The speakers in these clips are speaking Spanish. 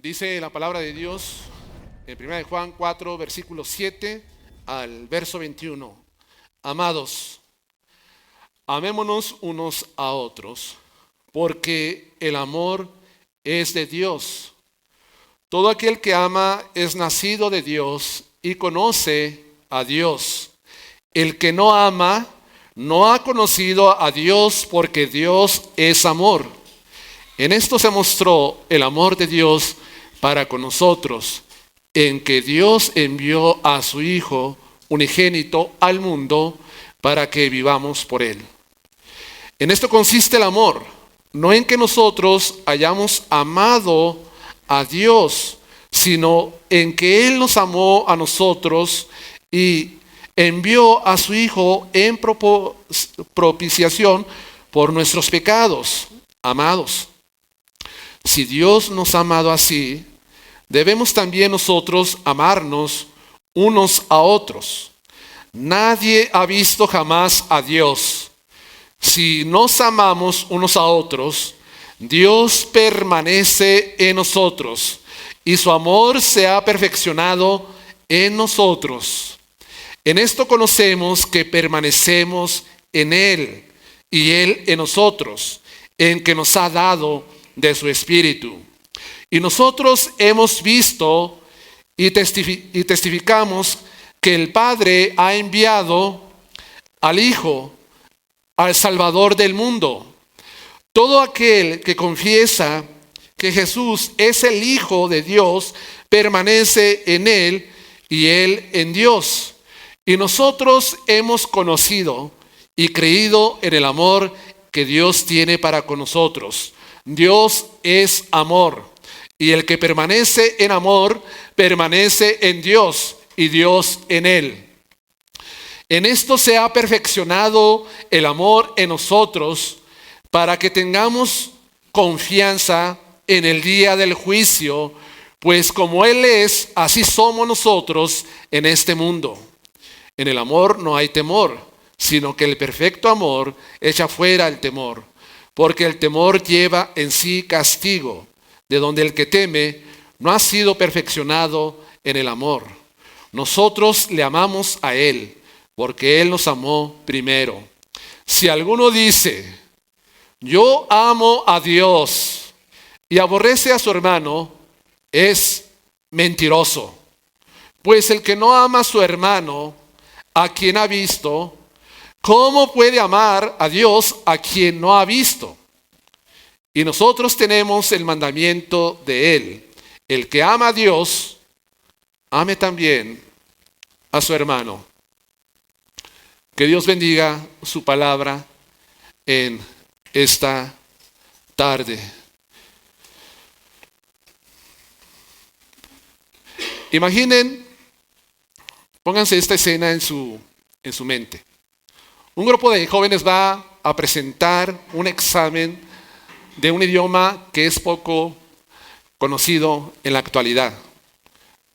Dice la palabra de Dios en 1 Juan 4, versículo 7 al verso 21. Amados, amémonos unos a otros, porque el amor es de Dios. Todo aquel que ama es nacido de Dios y conoce a Dios. El que no ama no ha conocido a Dios, porque Dios es amor. En esto se mostró el amor de Dios para con nosotros, en que Dios envió a su Hijo unigénito al mundo para que vivamos por Él. En esto consiste el amor, no en que nosotros hayamos amado a Dios, sino en que Él nos amó a nosotros y envió a su Hijo en propiciación por nuestros pecados. Amados, si Dios nos ha amado así, debemos también nosotros amarnos unos a otros. Nadie ha visto jamás a Dios. Si nos amamos unos a otros, Dios permanece en nosotros y su amor se ha perfeccionado en nosotros. En esto conocemos que permanecemos en Él y Él en nosotros, en que nos ha dado de su Espíritu. Y nosotros hemos visto y testificamos que el Padre ha enviado al Hijo, al Salvador del mundo. Todo aquel que confiesa que Jesús es el Hijo de Dios, permanece en Él y Él en Dios. Y nosotros hemos conocido y creído en el amor que Dios tiene para con nosotros. Dios es amor, y el que permanece en amor, permanece en Dios y Dios en él. En esto se ha perfeccionado el amor en nosotros, para que tengamos confianza en el día del juicio, pues como Él es, así somos nosotros en este mundo. En el amor no hay temor, sino que el perfecto amor echa fuera el temor, porque el temor lleva en sí castigo, de donde el que teme no ha sido perfeccionado en el amor. Nosotros le amamos a Él, porque Él nos amó primero. Si alguno dice, yo amo a Dios, y aborrece a su hermano, es mentiroso. Pues el que no ama a su hermano, a quien ha visto, ¿cómo puede amar a Dios a quien no ha visto? Y nosotros tenemos el mandamiento de Él: el que ama a Dios, ame también a su hermano. Que Dios bendiga su palabra en esta tarde. Imaginen, pónganse esta escena en su mente. Un grupo de jóvenes va a presentar un examen de un idioma que es poco conocido en la actualidad.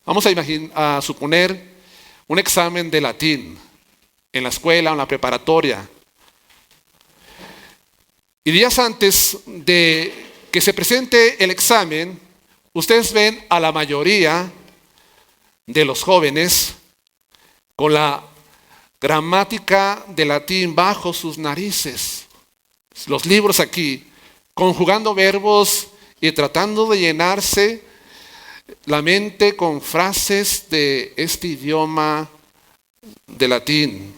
Vamos a suponer un examen de latín en la escuela o en la preparatoria. Y días antes de que se presente el examen, ustedes ven a la mayoría de los jóvenes con la gramática de latín bajo sus narices. Los libros aquí, conjugando verbos y tratando de llenarse la mente con frases de este idioma de latín.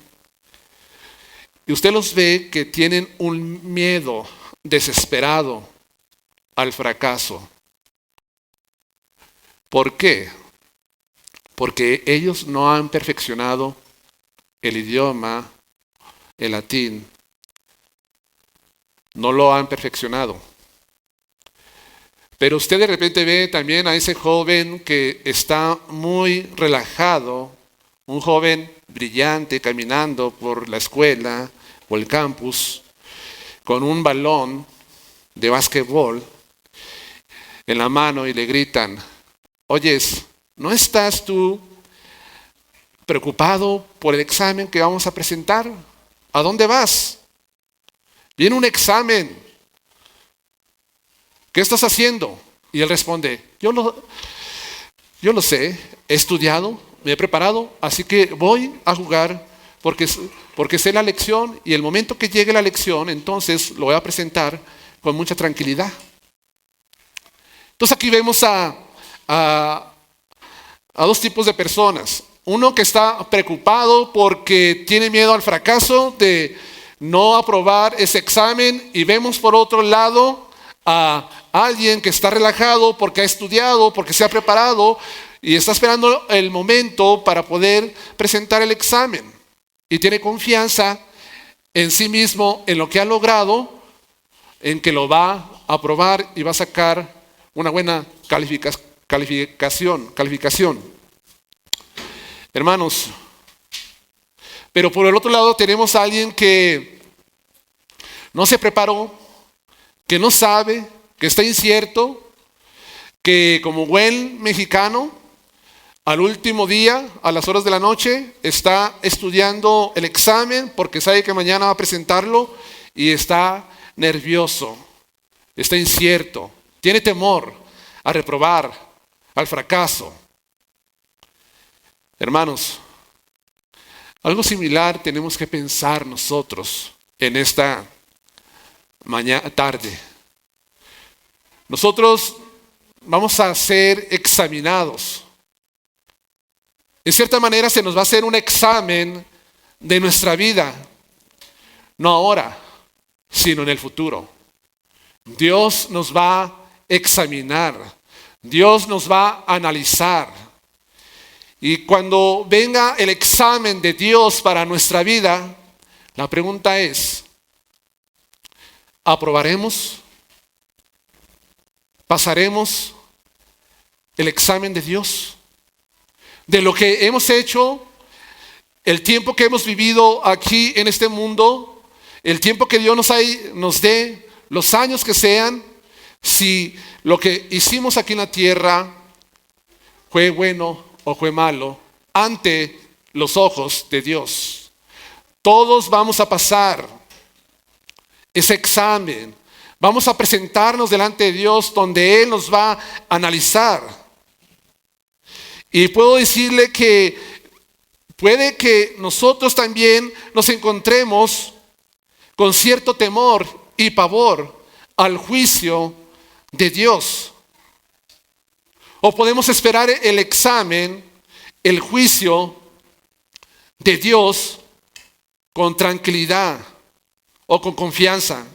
Y usted los ve que tienen un miedo desesperado al fracaso. ¿Por qué? Porque ellos no han perfeccionado el idioma, el latín. No lo han perfeccionado. Pero usted de repente ve también a ese joven que está muy relajado, un joven brillante caminando por la escuela o el campus con un balón de básquetbol en la mano y le gritan, oyes, ¿no estás tú preocupado por el examen que vamos a presentar? ¿A dónde vas? Viene un examen. ¿Qué estás haciendo? Y él responde, yo lo sé, he estudiado, me he preparado, así que voy a jugar porque sé la lección y el momento que llegue la lección, entonces lo voy a presentar con mucha tranquilidad. Entonces aquí vemos a dos tipos de personas. Uno que está preocupado porque tiene miedo al fracaso de no aprobar ese examen, y vemos por otro lado a alguien que está relajado porque ha estudiado, porque se ha preparado y está esperando el momento para poder presentar el examen y tiene confianza en sí mismo, en lo que ha logrado, en que lo va a aprobar y va a sacar una buena calificación. Hermanos, pero por el otro lado tenemos a alguien que no se preparó, que no sabe, que está incierto, que como buen mexicano, al último día, a las horas de la noche, está estudiando el examen porque sabe que mañana va a presentarlo y está nervioso, está incierto, tiene temor a reprobar, al fracaso. Hermanos, algo similar tenemos que pensar nosotros en esta tarde. Nosotros vamos a ser examinados. En cierta manera se nos va a hacer un examen de nuestra vida, no ahora, sino en el futuro. Dios nos va a examinar, Dios nos va a analizar. Y cuando venga el examen de Dios para nuestra vida, la pregunta es, ¿aprobaremos? ¿Pasaremos el examen de Dios? De lo que hemos hecho, el tiempo que hemos vivido aquí en este mundo, el tiempo que Dios nos dé, los años que sean, si lo que hicimos aquí en la tierra fue bueno o fue malo ante los ojos de Dios. Todos vamos a pasar ese examen. Vamos a presentarnos delante de Dios donde Él nos va a analizar. Y puedo decirle que puede que nosotros también nos encontremos con cierto temor y pavor al juicio de Dios. O podemos esperar el examen, el juicio de Dios con tranquilidad o con confianza.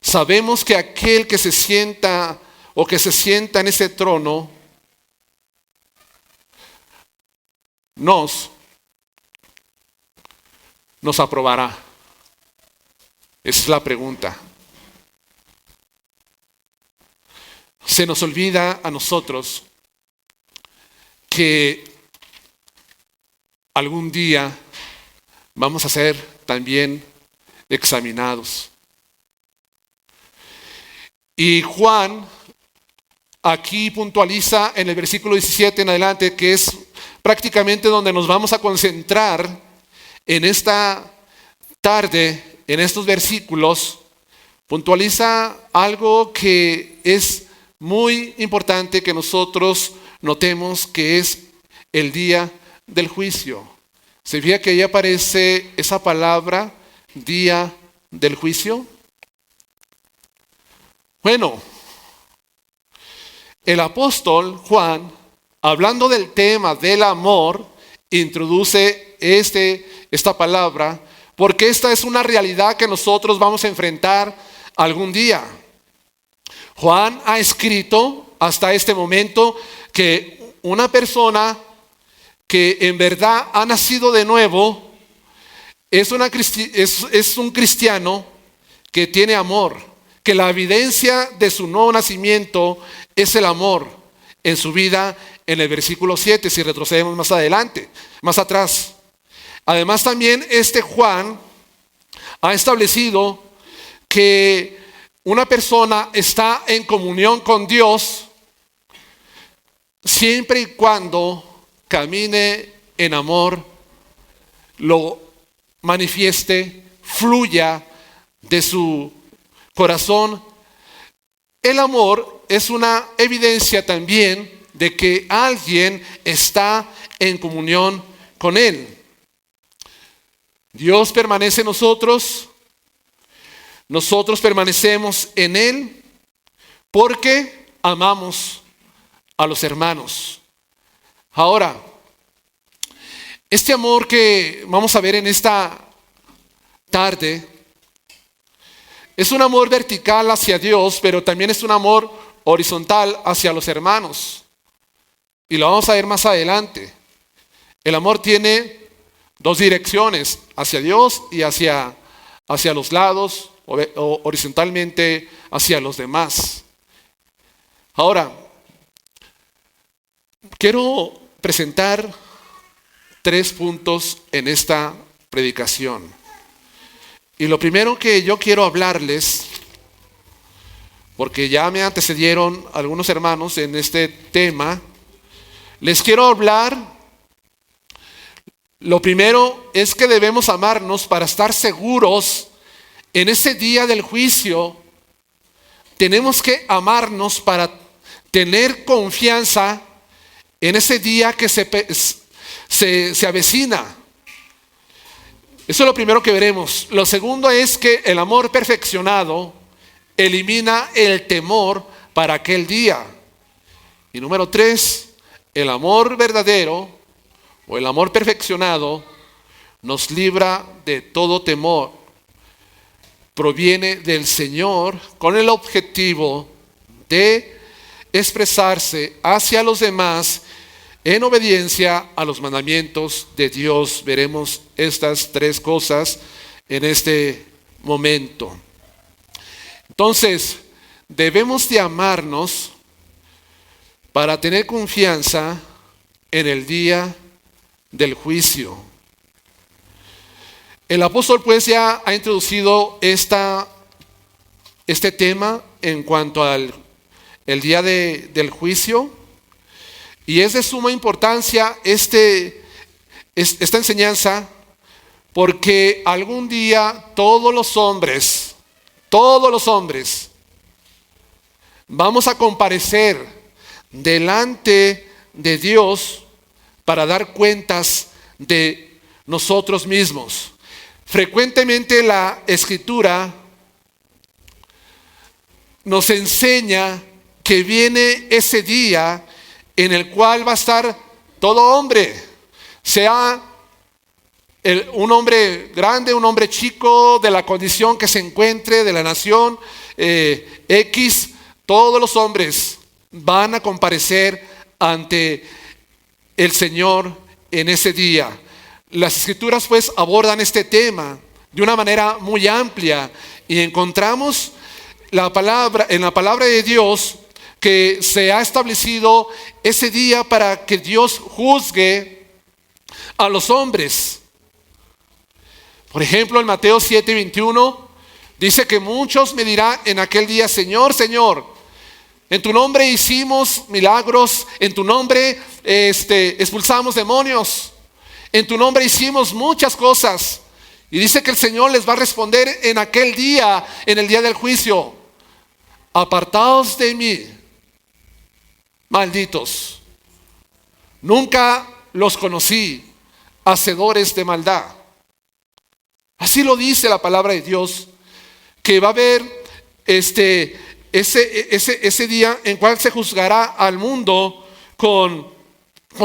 Sabemos que aquel que se sienta o que se sienta en ese trono nos aprobará. Esa es la pregunta. Se nos olvida a nosotros que algún día vamos a ser también examinados. Y Juan aquí puntualiza en el versículo 17 en adelante, que es prácticamente donde nos vamos a concentrar en esta tarde, en estos versículos. Puntualiza algo que es muy importante que nosotros notemos, que es el día del juicio. ¿Se fija que ahí aparece esa palabra, día del juicio? Bueno, el apóstol Juan, hablando del tema del amor, introduce esta palabra, porque esta es una realidad que nosotros vamos a enfrentar algún día. Juan ha escrito hasta este momento que una persona que en verdad ha nacido de nuevo es un cristiano que tiene amor, que la evidencia de su nuevo nacimiento es el amor en su vida, en el versículo 7, si retrocedemos más atrás. Además también Juan ha establecido que una persona está en comunión con Dios siempre y cuando camine en amor, lo manifieste, fluya de su corazón. El amor es una evidencia también de que alguien está en comunión con Él. Dios permanece en nosotros, nosotros permanecemos en Él porque amamos a los hermanos. Ahora, este amor que vamos a ver en esta tarde es un amor vertical hacia Dios, pero también es un amor horizontal hacia los hermanos. Y lo vamos a ver más adelante. El amor tiene dos direcciones, hacia Dios y hacia los lados, o horizontalmente hacia los demás. Ahora, quiero presentar 3 puntos en esta predicación. Y lo primero que yo quiero hablarles, porque ya me antecedieron algunos hermanos en este tema, les quiero hablar. Lo primero es que debemos amarnos para estar seguros en ese día del juicio. Tenemos que amarnos para tener confianza en ese día que se avecina. Eso es lo primero que veremos. Lo segundo es que el amor perfeccionado elimina el temor para aquel día. Y número 3, el amor verdadero o el amor perfeccionado nos libra de todo temor. Proviene del Señor con el objetivo de expresarse hacia los demás en obediencia a los mandamientos de Dios. Veremos estas 3 cosas en este momento. Entonces, debemos de amarnos para tener confianza en el día del juicio. El apóstol pues ya ha introducido este tema en cuanto al el día del juicio, y es de suma importancia esta enseñanza, porque algún día todos los hombres vamos a comparecer delante de Dios para dar cuentas de nosotros mismos. Frecuentemente la Escritura nos enseña que viene ese día en el cual va a estar todo hombre, sea un hombre grande, un hombre chico, de la condición que se encuentre, de la nación X, todos los hombres van a comparecer ante el Señor en ese día. Las Escrituras pues abordan este tema de una manera muy amplia, y encontramos en la palabra de Dios que se ha establecido ese día para que Dios juzgue a los hombres. Por ejemplo, en Mateo 7:21 dice que muchos me dirán en aquel día: Señor, Señor, en tu nombre hicimos milagros, en tu nombre expulsamos demonios, en tu nombre hicimos muchas cosas. Y dice que el Señor les va a responder en aquel día, en el día del juicio: apartaos de mí, malditos, nunca los conocí, hacedores de maldad. Así lo dice la palabra de Dios, que va a haber ese día en cual se juzgará al mundo con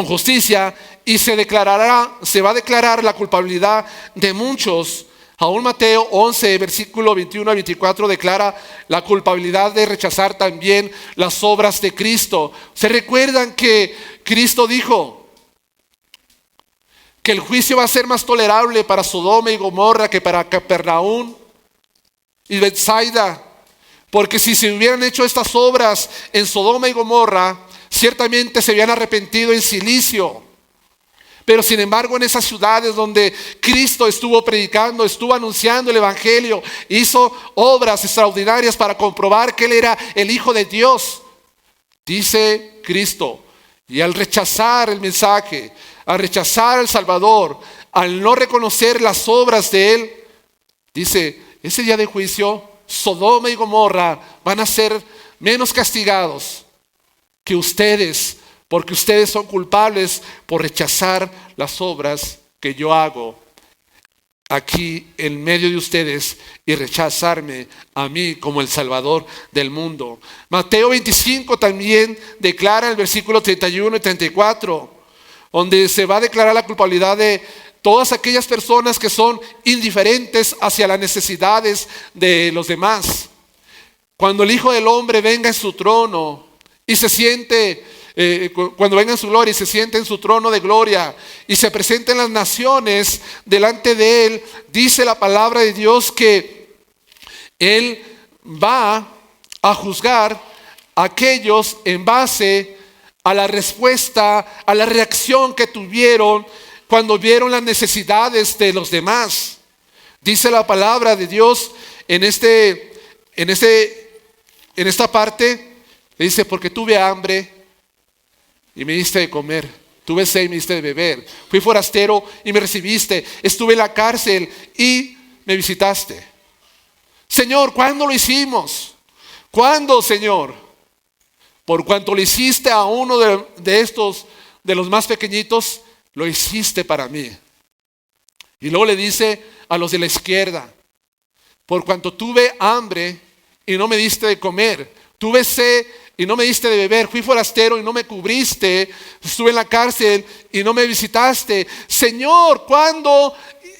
justicia, y se va a declarar la culpabilidad de muchos. Aún Mateo 11, versículo 21 a 24 declara la culpabilidad de rechazar también las obras de Cristo. ¿Se recuerdan que Cristo dijo que el juicio va a ser más tolerable para Sodoma y Gomorra que para Capernaum y Betsaida? Porque si se hubieran hecho estas obras en Sodoma y Gomorra, ciertamente se habían arrepentido en silicio. Pero sin embargo, en esas ciudades donde Cristo estuvo predicando, estuvo anunciando el Evangelio, hizo obras extraordinarias para comprobar que Él era el Hijo de Dios, dice Cristo. Y al rechazar el mensaje, al rechazar al Salvador, al no reconocer las obras de Él, dice: ese día de juicio, Sodoma y Gomorra van a ser menos castigados que ustedes, porque ustedes son culpables por rechazar las obras que yo hago aquí en medio de ustedes y rechazarme a mí como el Salvador del mundo. Mateo 25 también declara el versículo 31 y 34, donde se va a declarar la culpabilidad de todas aquellas personas que son indiferentes hacia las necesidades de los demás. Cuando el Hijo del Hombre venga en su trono y se siente, cuando venga en su gloria y se siente en su trono de gloria y se presenten las naciones delante de Él, dice la palabra de Dios que Él va a juzgar a aquellos en base a la respuesta, a la reacción que tuvieron cuando vieron las necesidades de los demás. Dice la palabra de Dios en esta parte, dice, porque tuve hambre y me diste de comer, tuve sed y me diste de beber, fui forastero y me recibiste, estuve en la cárcel y me visitaste. Señor, ¿cuándo lo hicimos? ¿Cuándo, Señor? Por cuanto lo hiciste a uno de estos, de los más pequeñitos, lo hiciste para mí. Y luego le dice a los de la izquierda, por cuanto tuve hambre y no me diste de comer, tuve sed y no me diste de beber, fui forastero y no me cubriste, estuve en la cárcel y no me visitaste. Señor, ¿cuándo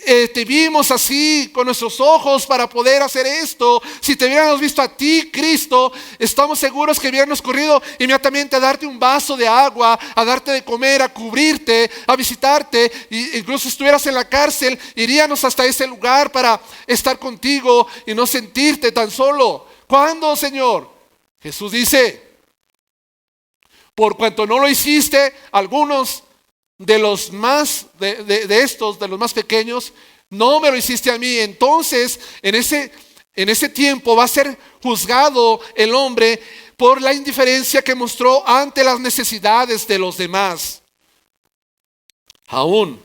te vimos así con nuestros ojos para poder hacer esto? Si te hubiéramos visto a ti, Cristo, estamos seguros que hubiéramos corrido inmediatamente a darte un vaso de agua, a darte de comer, a cubrirte, a visitarte. E incluso estuvieras en la cárcel, iríamos hasta ese lugar para estar contigo y no sentirte tan solo. ¿Cuándo, Señor? Jesús dice, por cuanto no lo hiciste, algunos de los más de los más pequeños, no me lo hiciste a mí. Entonces en ese tiempo va a ser juzgado el hombre por la indiferencia que mostró ante las necesidades de los demás. Aún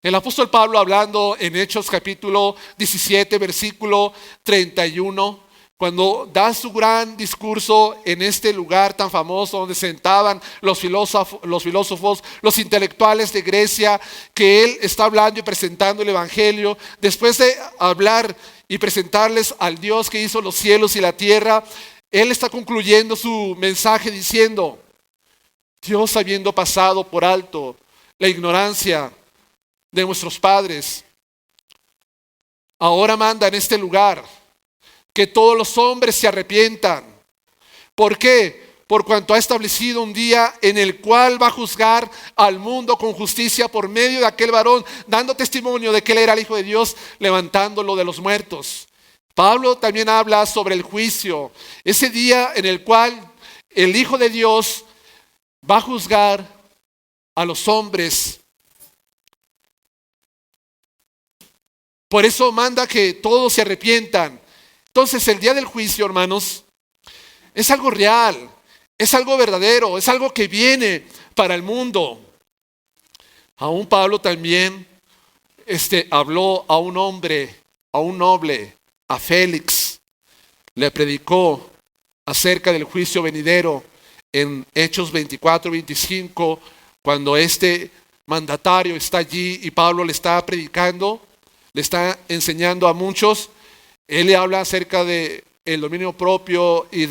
el apóstol Pablo, hablando en Hechos capítulo 17 versículo 31, cuando da su gran discurso en este lugar tan famoso donde sentaban los filósofos, los intelectuales de Grecia, que él está hablando y presentando el evangelio, después de hablar y presentarles al Dios que hizo los cielos y la tierra, él está concluyendo su mensaje diciendo, Dios, habiendo pasado por alto la ignorancia de nuestros padres, ahora manda en este lugar que todos los hombres se arrepientan. ¿Por qué? Por cuanto ha establecido un día en el cual va a juzgar al mundo con justicia por medio de aquel varón, dando testimonio de que él era el Hijo de Dios, levantándolo de los muertos. Pablo también habla sobre el juicio, ese día en el cual el Hijo de Dios va a juzgar a los hombres. Por eso manda que todos se arrepientan. Entonces el día del juicio, hermanos, es algo real, es algo verdadero, es algo que viene para el mundo. Aún Pablo también habló a un hombre, a un noble, a Félix, le predicó acerca del juicio venidero en Hechos 24-25, cuando este mandatario está allí y Pablo le está predicando, le está enseñando a muchos. Él le habla acerca de el dominio propio y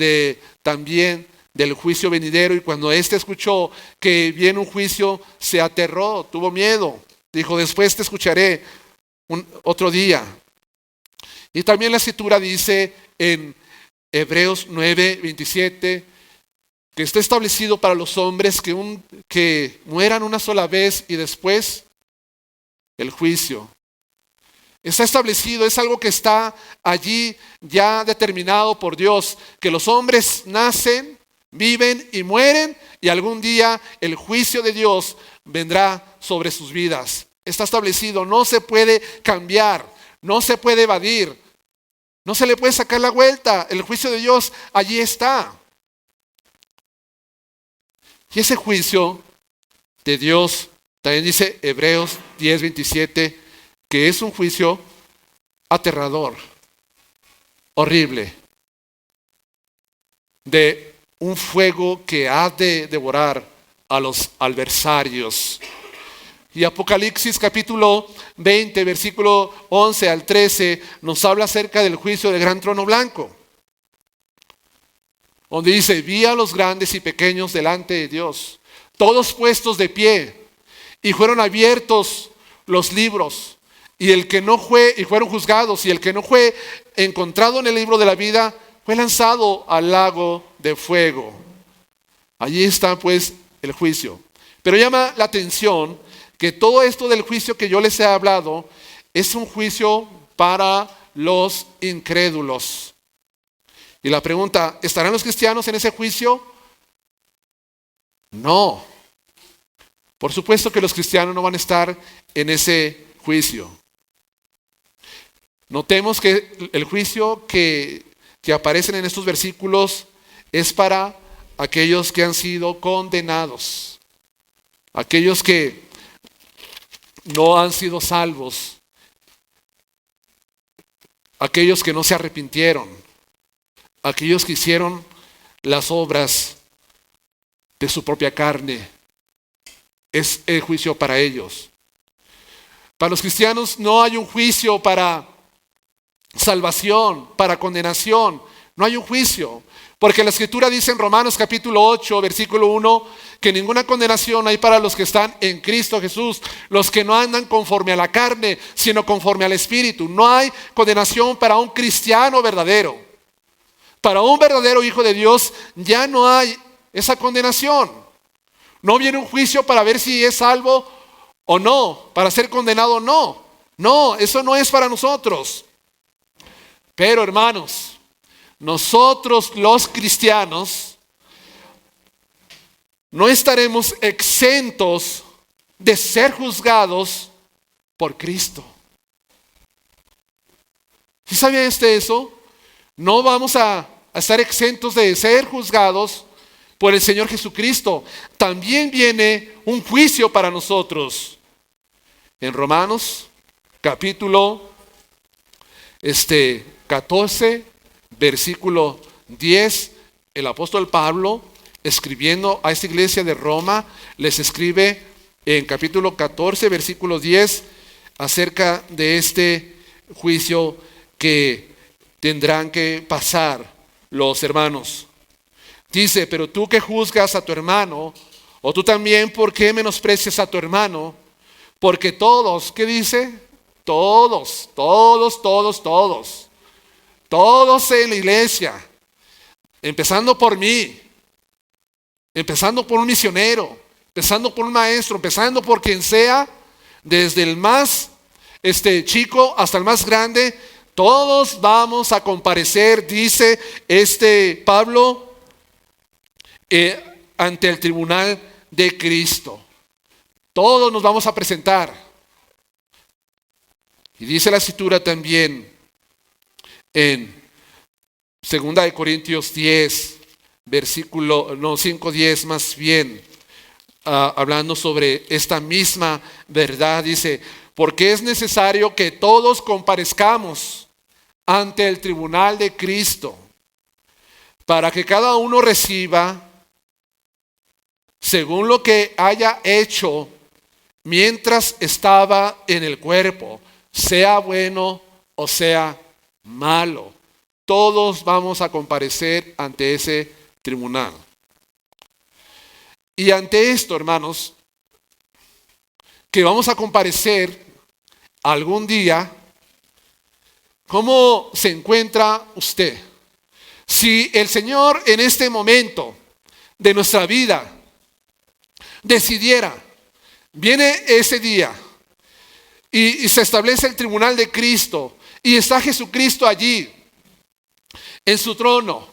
también del juicio venidero. Y cuando éste escuchó que viene un juicio, se aterró, tuvo miedo. Dijo, después te escucharé otro día. Y también la escritura dice en Hebreos 9:27 que está establecido para los hombres que mueran una sola vez y después el juicio. Está establecido, es algo que está allí ya determinado por Dios, que los hombres nacen, viven y mueren y algún día el juicio de Dios vendrá sobre sus vidas. Está establecido, no se puede cambiar, no se puede evadir, no se le puede sacar la vuelta, el juicio de Dios allí está. Y ese juicio de Dios, también dice Hebreos 10:27, que es un juicio aterrador, horrible. de un fuego que ha de devorar a los adversarios. Y Apocalipsis capítulo 20, versículo 11 al 13, nos habla acerca del juicio del gran trono blanco, donde dice: vi a los grandes y pequeños delante de Dios, todos puestos de pie, y fueron abiertos los libros, y fueron juzgados, y el que no fue encontrado en el libro de la vida fue lanzado al lago de fuego. Allí está pues el juicio. Pero llama la atención que todo esto del juicio que yo les he hablado es un juicio para los incrédulos. Y la pregunta: ¿estarán los cristianos en ese juicio? No. Por supuesto que los cristianos no van a estar en ese juicio. Notemos que el juicio que aparecen en estos versículos es para aquellos que han sido condenados, aquellos que no han sido salvos, aquellos que no se arrepintieron, aquellos que hicieron las obras de su propia carne. Es el juicio para ellos. Para los cristianos no hay un juicio para salvación, para condenación. No hay un juicio. Porque la Escritura dice en Romanos capítulo 8, versículo 1, que ninguna condenación hay para los que están en Cristo Jesús, los que no andan conforme a la carne, sino conforme al Espíritu. No hay condenación para un cristiano verdadero. Para un verdadero hijo de Dios ya no hay esa condenación. No viene un juicio para ver si es salvo o no, para ser condenado o no. No, eso no es para nosotros. Pero hermanos, nosotros los cristianos no estaremos exentos de ser juzgados por Cristo. ¿Sí sabía usted eso? No vamos a estar exentos de ser juzgados por el Señor Jesucristo. También viene un juicio para nosotros. En Romanos capítulo 14, versículo 10, el apóstol Pablo, escribiendo a esta iglesia de Roma, les escribe en capítulo 14, versículo 10, acerca de este juicio que tendrán que pasar los hermanos. Dice: pero tú que juzgas a tu hermano, o tú también, ¿por qué menosprecias a tu hermano? Porque todos, ¿qué dice? Todos en la iglesia, empezando por mí, empezando por un misionero, empezando por un maestro, empezando por quien sea, desde el más chico hasta el más grande, todos vamos a comparecer, dice Pablo, ante el tribunal de Cristo. Todos nos vamos a presentar. Y dice la Escritura también en 2 Corintios 10, versículo 5:10 más bien, hablando sobre esta misma verdad, dice: porque es necesario que todos comparezcamos ante el tribunal de Cristo, para que cada uno reciba según lo que haya hecho mientras estaba en el cuerpo, sea bueno o sea malo. Todos vamos a comparecer ante ese tribunal. Y ante esto, hermanos, que vamos a comparecer algún día, ¿cómo se encuentra usted? Si el Señor en este momento de nuestra vida decidiera, viene ese día y se establece el tribunal de Cristo y está Jesucristo allí en su trono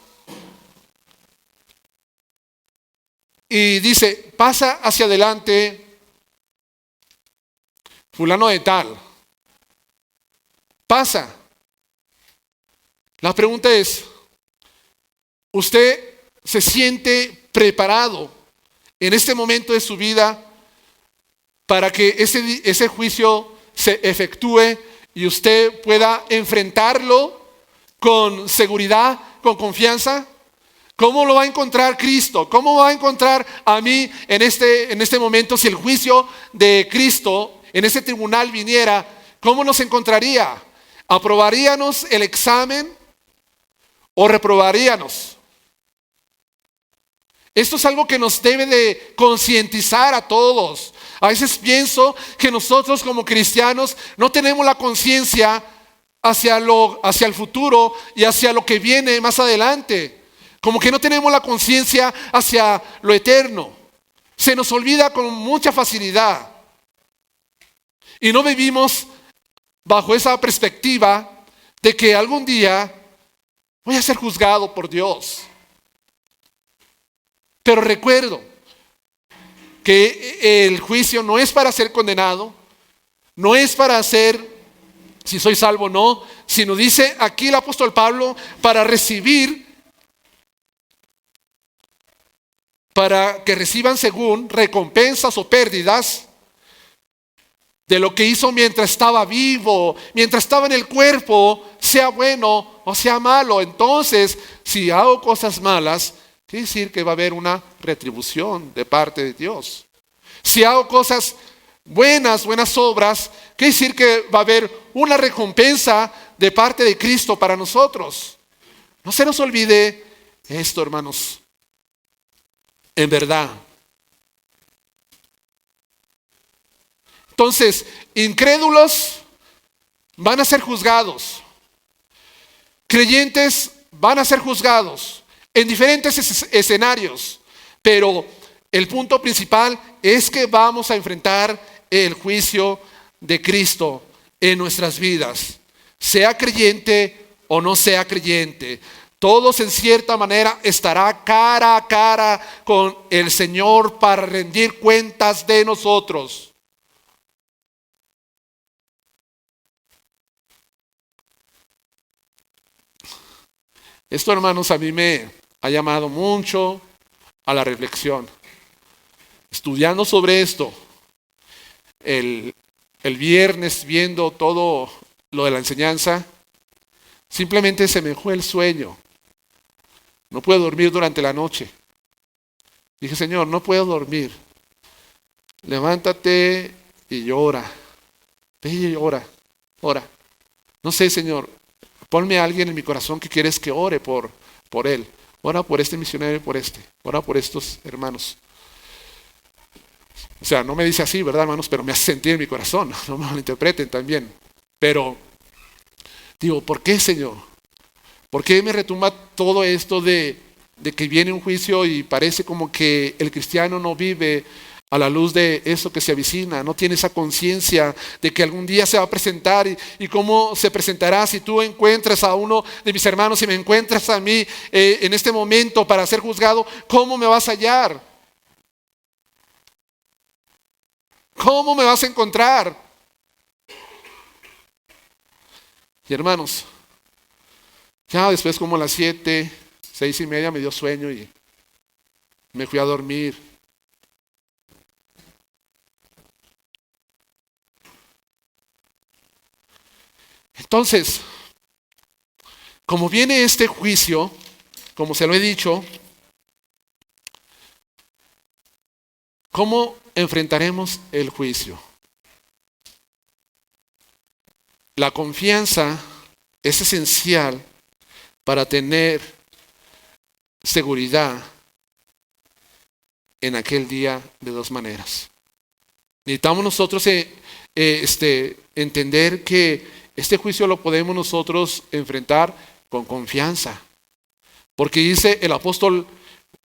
y dice: pasa hacia adelante fulano de tal, pasa. La pregunta es: ¿usted se siente preparado en este momento de su vida para que ese juicio se efectúe y usted pueda enfrentarlo con seguridad, con confianza? ¿Cómo lo va a encontrar Cristo? ¿Cómo va a encontrar a mí en este momento si el juicio de Cristo en ese tribunal viniera? ¿Cómo nos encontraría? ¿Aprobaríamos el examen o reprobaríamos? Esto es algo que nos debe de concientizar a todos. A veces pienso que nosotros como cristianos no tenemos la conciencia hacia el futuro y hacia lo que viene más adelante. Como que no tenemos la conciencia hacia lo eterno. Se nos olvida con mucha facilidad. Y no vivimos bajo esa perspectiva de que algún día voy a ser juzgado por Dios. Pero recuerdo que el juicio no es para ser condenado, no es para ser si soy salvo o no, sino dice aquí el apóstol Pablo, para que reciban según recompensas o pérdidas de lo que hizo mientras estaba vivo, mientras estaba en el cuerpo, sea bueno o sea malo. Entonces, si hago cosas malas, quiere decir que va a haber una retribución de parte de Dios. Si hago cosas buenas obras, quiere decir que va a haber una recompensa de parte de Cristo para nosotros. No se nos olvide esto, hermanos. En verdad. Entonces, incrédulos van a ser juzgados. Creyentes van a ser juzgados en diferentes escenarios. Pero el punto principal es que vamos a enfrentar el juicio de Cristo en nuestras vidas. Sea creyente o no sea creyente. Todos en cierta manera estará cara a cara con el Señor para rendir cuentas de nosotros. Esto, hermanos, a mí me ha llamado mucho a la reflexión. Estudiando sobre esto, el viernes viendo todo lo de la enseñanza, simplemente se me fue el sueño. No puedo dormir durante la noche. Dije, Señor, no puedo dormir. Levántate y llora. Ve y ora. No sé, Señor, ponme a alguien en mi corazón que quieres que ore por él. Ora por este misionero y por este. Ora por estos hermanos. O sea, no me dice así, ¿verdad, hermanos? Pero me hace sentir en mi corazón. No me malinterpreten también. Pero digo, ¿por qué, Señor? ¿Por qué me retumba todo esto de que viene un juicio y parece como que el cristiano no vive a la luz de eso que se avecina? No tiene esa conciencia de que algún día se va a presentar y cómo se presentará si tú encuentras a uno de mis hermanos y me encuentras a mí en este momento para ser juzgado. ¿Cómo me vas a hallar? ¿Cómo me vas a encontrar? Y hermanos, ya después como a las 7, 6:30 me dio sueño y me fui a dormir. Entonces, como viene este juicio, como se lo he dicho, ¿cómo enfrentaremos el juicio? La confianza es esencial para tener seguridad en aquel día de dos maneras. Necesitamos nosotros entender que este juicio lo podemos nosotros enfrentar con confianza. Porque dice el apóstol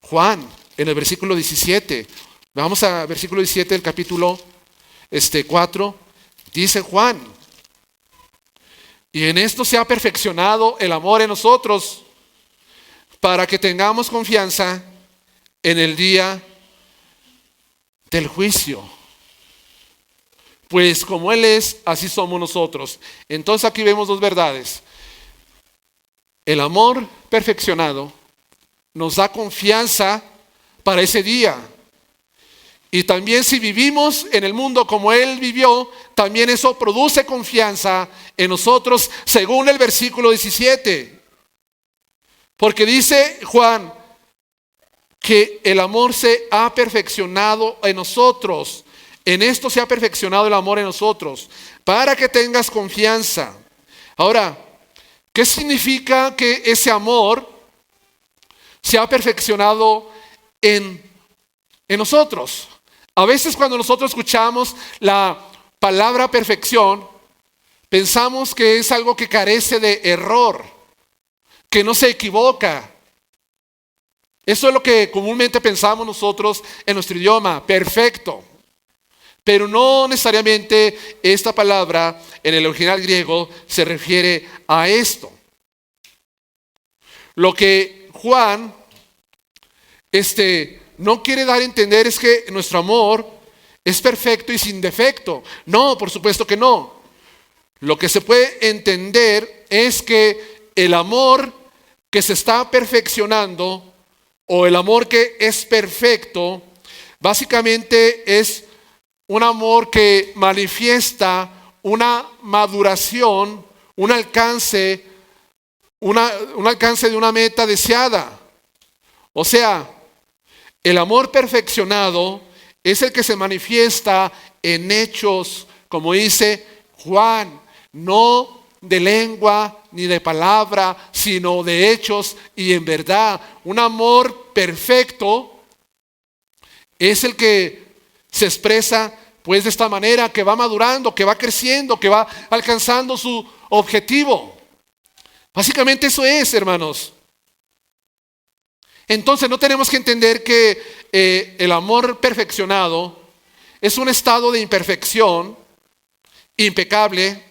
Juan en el versículo 17. Vamos al versículo 17 del capítulo 4. Dice Juan: y en esto se ha perfeccionado el amor en nosotros, para que tengamos confianza en el día del juicio. Pues como Él es, así somos nosotros. Entonces aquí vemos dos verdades. El amor perfeccionado nos da confianza para ese día. Y también si vivimos en el mundo como Él vivió, también eso produce confianza en nosotros, según el versículo 17. Porque dice Juan, que el amor se ha perfeccionado en nosotros. En esto se ha perfeccionado el amor en nosotros, para que tengas confianza. Ahora, ¿qué significa que ese amor se ha perfeccionado en nosotros? A veces cuando nosotros escuchamos la palabra perfección, pensamos que es algo que carece de error, que no se equivoca. Eso es lo que comúnmente pensamos nosotros en nuestro idioma, perfecto. Pero no necesariamente esta palabra en el original griego se refiere a esto. Lo que Juan no quiere dar a entender es que nuestro amor es perfecto y sin defecto. No, por supuesto que no. Lo que se puede entender es que el amor que se está perfeccionando o el amor que es perfecto, básicamente es un amor que manifiesta una maduración, un alcance de una meta deseada. O sea, el amor perfeccionado es el que se manifiesta en hechos, como dice Juan, no de lengua ni de palabra, sino de hechos y en verdad. Un amor perfecto es el que se expresa pues de esta manera, que va madurando, que va creciendo, que va alcanzando su objetivo. Básicamente eso es, hermanos. Entonces no tenemos que entender que el amor perfeccionado es un estado de imperfección impecable,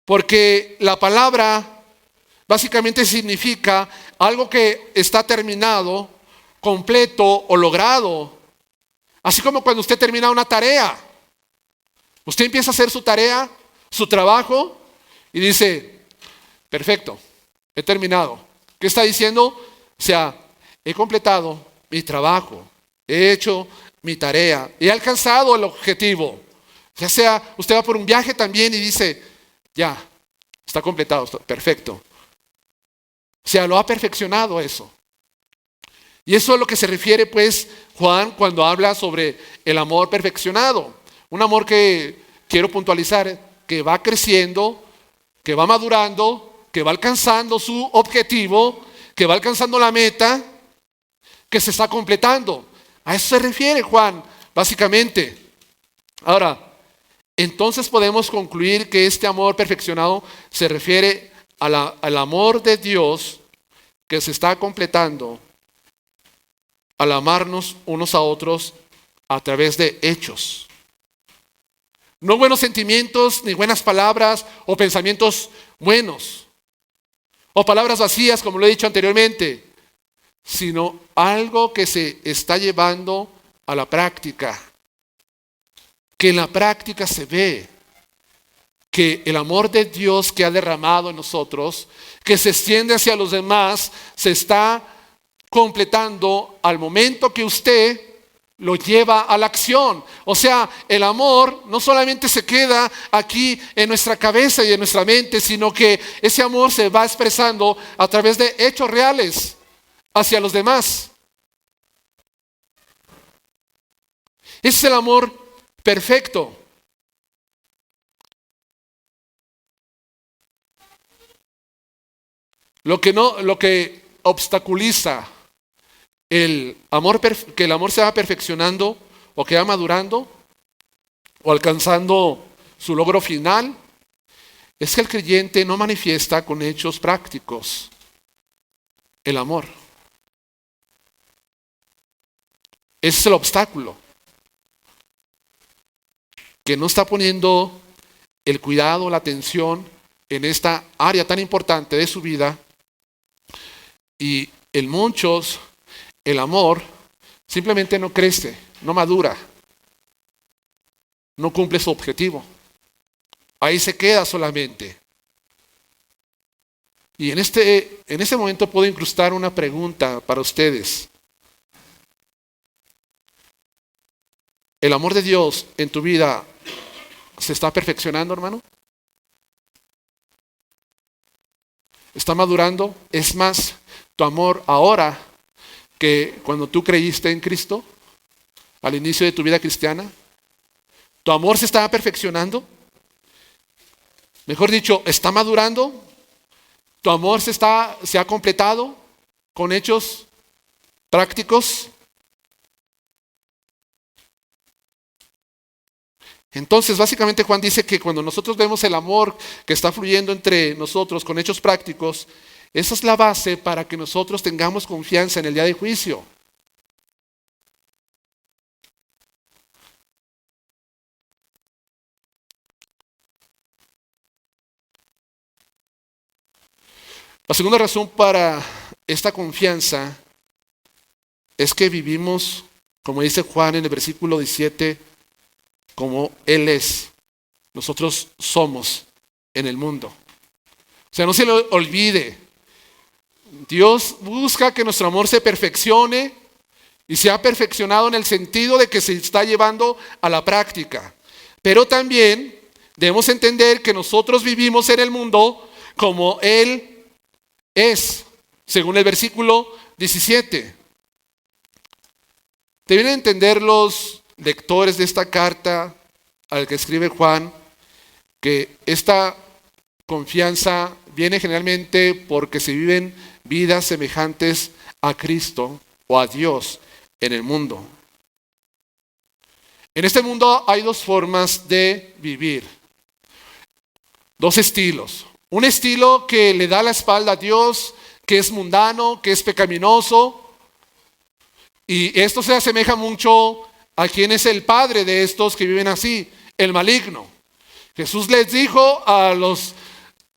porque la palabra básicamente significa algo que está terminado, completo o logrado. Así como cuando usted termina una tarea, usted empieza a hacer su tarea, su trabajo y dice, perfecto, he terminado. ¿Qué está diciendo? O sea, he completado mi trabajo, he hecho mi tarea, he alcanzado el objetivo. Ya sea, usted va por un viaje también y dice, ya, está completado, perfecto. O sea, lo ha perfeccionado eso. Y eso es lo que se refiere pues Juan cuando habla sobre el amor perfeccionado. Un amor que, quiero puntualizar, que va creciendo, que va madurando, que va alcanzando su objetivo, que va alcanzando la meta, que se está completando. A eso se refiere Juan, básicamente. Ahora, entonces podemos concluir que este amor perfeccionado se refiere al amor de Dios que se está completando al amarnos unos a otros a través de hechos. No buenos sentimientos, ni buenas palabras o pensamientos buenos, o palabras vacías, como lo he dicho anteriormente, sino algo que se está llevando a la práctica, que en la práctica se ve que el amor de Dios que ha derramado en nosotros, que se extiende hacia los demás, se está completando al momento que usted lo lleva a la acción. O sea, el amor no solamente se queda aquí en nuestra cabeza y en nuestra mente, sino que ese amor se va expresando a través de hechos reales hacia los demás. Ese es el amor perfecto. Lo que obstaculiza que el amor se va perfeccionando o que va madurando o alcanzando su logro final, es que el creyente no manifiesta con hechos prácticos el amor. Ese es el obstáculo, que no está poniendo el cuidado, la atención en esta área tan importante de su vida, y en muchos el amor simplemente no crece, no madura, no cumple su objetivo. Ahí se queda solamente. Y en ese momento puedo incrustar una pregunta para ustedes. ¿El amor de Dios en tu vida se está perfeccionando, hermano? ¿Está madurando? Es más, tu amor ahora que cuando tú creíste en Cristo, al inicio de tu vida cristiana? ¿Tu amor se está perfeccionando? Mejor dicho, ¿está madurando? ¿Tu amor se ha completado con hechos prácticos? Entonces, básicamente Juan dice que cuando nosotros vemos el amor que está fluyendo entre nosotros con hechos prácticos, esa es la base para que nosotros tengamos confianza en el día de juicio. La segunda razón para esta confianza es que vivimos, como dice Juan en el versículo 17, como Él es. Nosotros somos en el mundo. O sea, no se le olvide. Dios busca que nuestro amor se perfeccione y se ha perfeccionado en el sentido de que se está llevando a la práctica. Pero también debemos entender que nosotros vivimos en el mundo como Él es, según el versículo 17. Deben entender los lectores de esta carta al que escribe Juan que esta confianza viene generalmente porque se viven vidas semejantes a Cristo o a Dios en el mundo. En este mundo hay dos formas de vivir, dos estilos. Un estilo que le da la espalda a Dios, que es mundano, que es pecaminoso. Y esto se asemeja mucho a quien es el padre de estos que viven así, el maligno. Jesús les dijo a los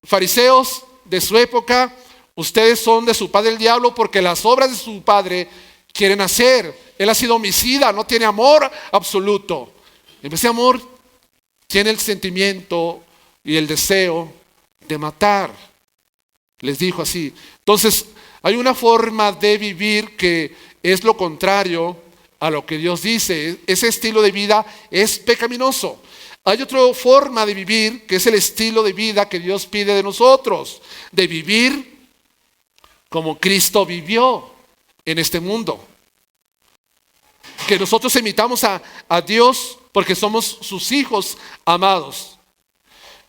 fariseos de su época: ustedes son de su padre el diablo porque las obras de su padre quieren hacer. Él ha sido homicida, no tiene amor absoluto. En vez de amor, tiene el sentimiento y el deseo de matar. Les dijo así. Entonces, hay una forma de vivir que es lo contrario a lo que Dios dice. Ese estilo de vida es pecaminoso. Hay otra forma de vivir que es el estilo de vida que Dios pide de nosotros, de vivir como Cristo vivió en este mundo. Que nosotros imitamos a Dios porque somos sus hijos amados.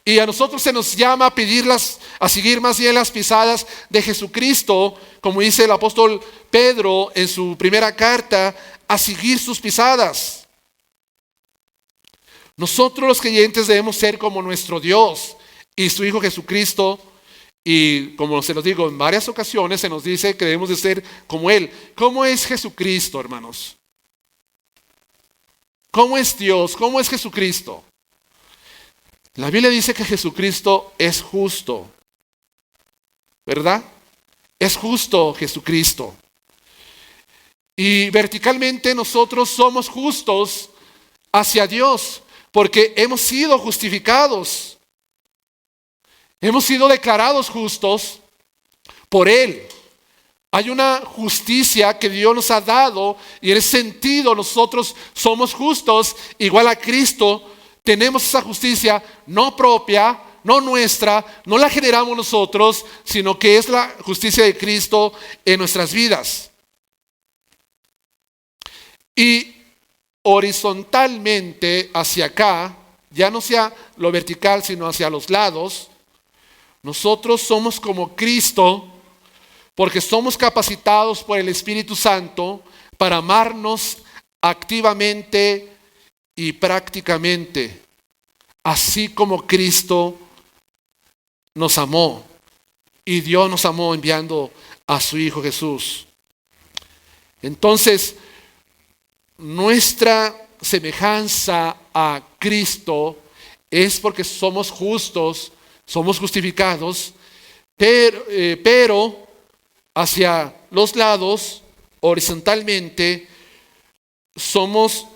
Y a nosotros se nos llama a seguir más bien las pisadas de Jesucristo, como dice el apóstol Pedro en su primera carta, a seguir sus pisadas. Nosotros los creyentes debemos ser como nuestro Dios y su Hijo Jesucristo. Y como se nos digo en varias ocasiones, se nos dice que debemos de ser como Él. ¿Cómo es Jesucristo, hermanos? ¿Cómo es Dios? ¿Cómo es Jesucristo? La Biblia dice que Jesucristo es justo, ¿verdad? Es justo Jesucristo. Y verticalmente nosotros somos justos hacia Dios, porque hemos sido justificados. Hemos sido declarados justos por Él. Hay una justicia que Dios nos ha dado y en ese sentido nosotros somos justos igual a Cristo. Tenemos esa justicia no propia, no nuestra, no la generamos nosotros, sino que es la justicia de Cristo en nuestras vidas. Y horizontalmente hacia acá, ya no sea lo vertical, sino hacia los lados, nosotros somos como Cristo porque somos capacitados por el Espíritu Santo para amarnos activamente y prácticamente, así como Cristo nos amó y Dios nos amó enviando a su Hijo Jesús. Entonces, nuestra semejanza a Cristo es porque somos justos, somos justificados, pero hacia los lados, horizontalmente, somos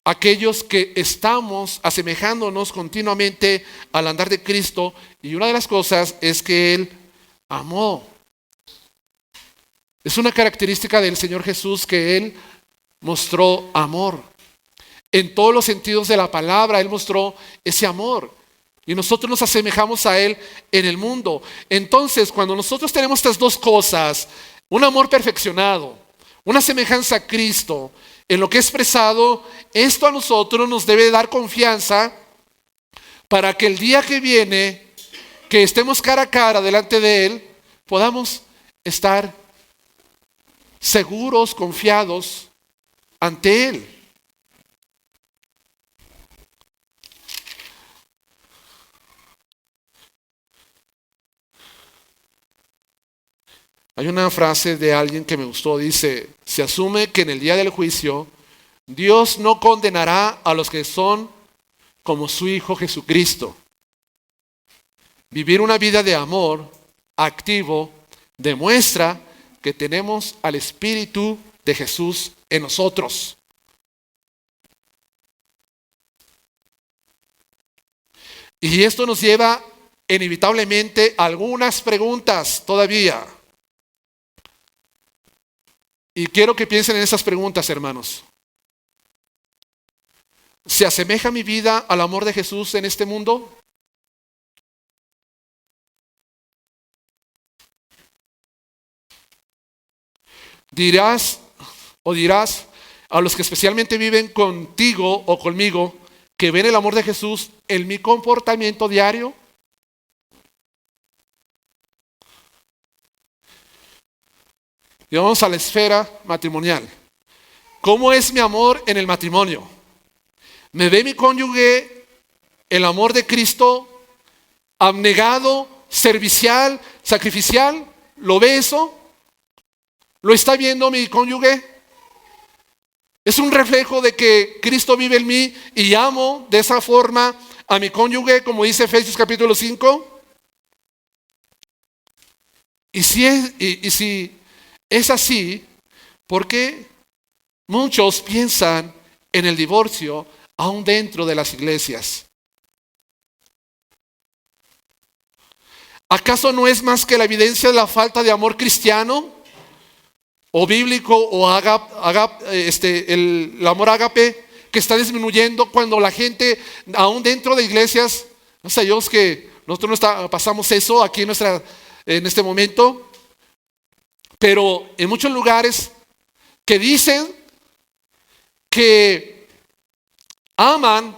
aquellos que estamos asemejándonos continuamente al andar de Cristo, y una de las cosas es que Él amó. Es una característica del Señor Jesús que Él mostró amor. En todos los sentidos de la palabra, Él mostró ese amor. Y nosotros nos asemejamos a Él en el mundo. Entonces, cuando nosotros tenemos estas dos cosas, un amor perfeccionado, una semejanza a Cristo en lo que he expresado, esto a nosotros nos debe dar confianza para que el día que viene, que estemos cara a cara delante de Él, podamos estar seguros, confiados ante Él. Hay una frase de alguien que me gustó, dice, se asume que en el día del juicio Dios no condenará a los que son como su Hijo Jesucristo. Vivir una vida de amor activo demuestra que tenemos al Espíritu de Jesús en nosotros. Y esto nos lleva inevitablemente a algunas preguntas todavía. Y quiero que piensen en esas preguntas, hermanos. ¿Se asemeja mi vida al amor de Jesús en este mundo? Dirás a los que especialmente viven contigo o conmigo que ven el amor de Jesús en mi comportamiento diario. Y vamos a la esfera matrimonial. ¿Cómo es mi amor en el matrimonio? ¿Me ve mi cónyuge el amor de Cristo abnegado, servicial, sacrificial? ¿Lo ve eso? ¿Lo está viendo mi cónyuge? Es un reflejo de que Cristo vive en mí y amo de esa forma a mi cónyuge, como dice Efesios capítulo 5. Y si es así, ¿por qué muchos piensan en el divorcio aún dentro de las iglesias? ¿Acaso no es más que la evidencia de la falta de amor cristiano o bíblico o el amor ágape que está disminuyendo cuando la gente aún dentro de iglesias, no sé, yo es que nosotros no pasamos eso aquí en este momento, pero en muchos lugares que dicen que aman,